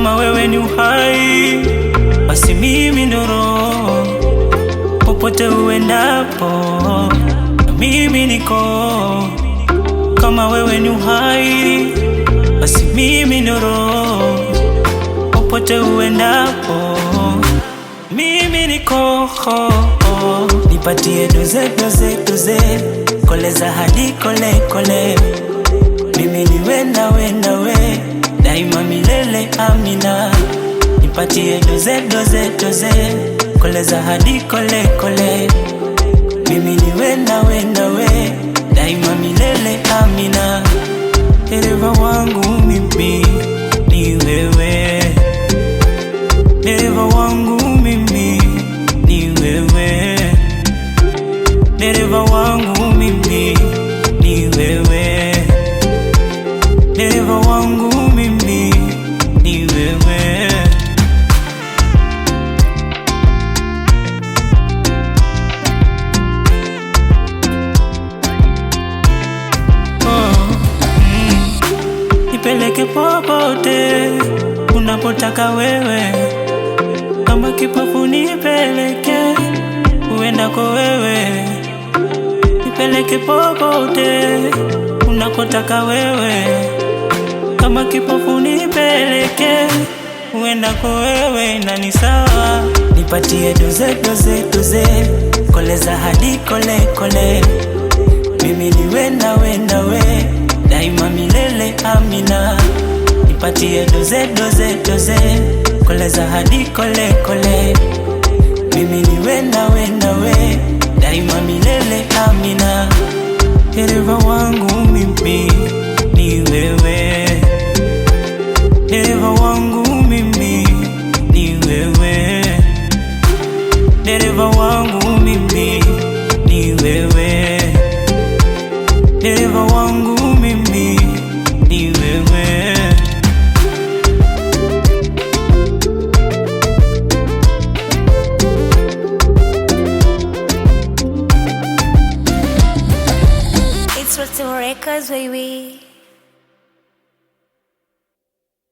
Kama wewe ni uhai, basi mimi ndo roho. Popote uendapo, na mimi niko. Kama wewe ni uhai, basi mimi ndo roho. Popote uendapo, mimi niko. Nipatie doze doze doze, koleza hadi kole kole. Mimi niwe nawe nawe, daima milele amina. Nipatie doze doze doze, koleza hadi kole kole. Mimi niwe nawe nawe, daima milele amina. Dereva wangu mimi ni wewe, dereva wangu mimi ni wewe, dereva wangu mimi ni wewe, dereva wangu mimi ni wewe. Nipeleke popote unapotaka wewe, kama kipofu nipeleke uendako wewe. Nipeleke popote unapotaka wewe, kama kipofu nipeleke uendako wewe, na ni sawa. Nipatie doze doze doze, koleza hadi kole kole. Mimi niwe nawe nawe, daima milele amina. Nipatie doze doze doze, koleza hadi kole kole. Mimi niwe nawe nawe, daima milele amina. Dereva wangu mimi ni wewe, dereva wangu mimi ni wewe, dereva wangu mimi ni wewe, dereva wangu mimi ni wewe. It's Rotten Records, baby.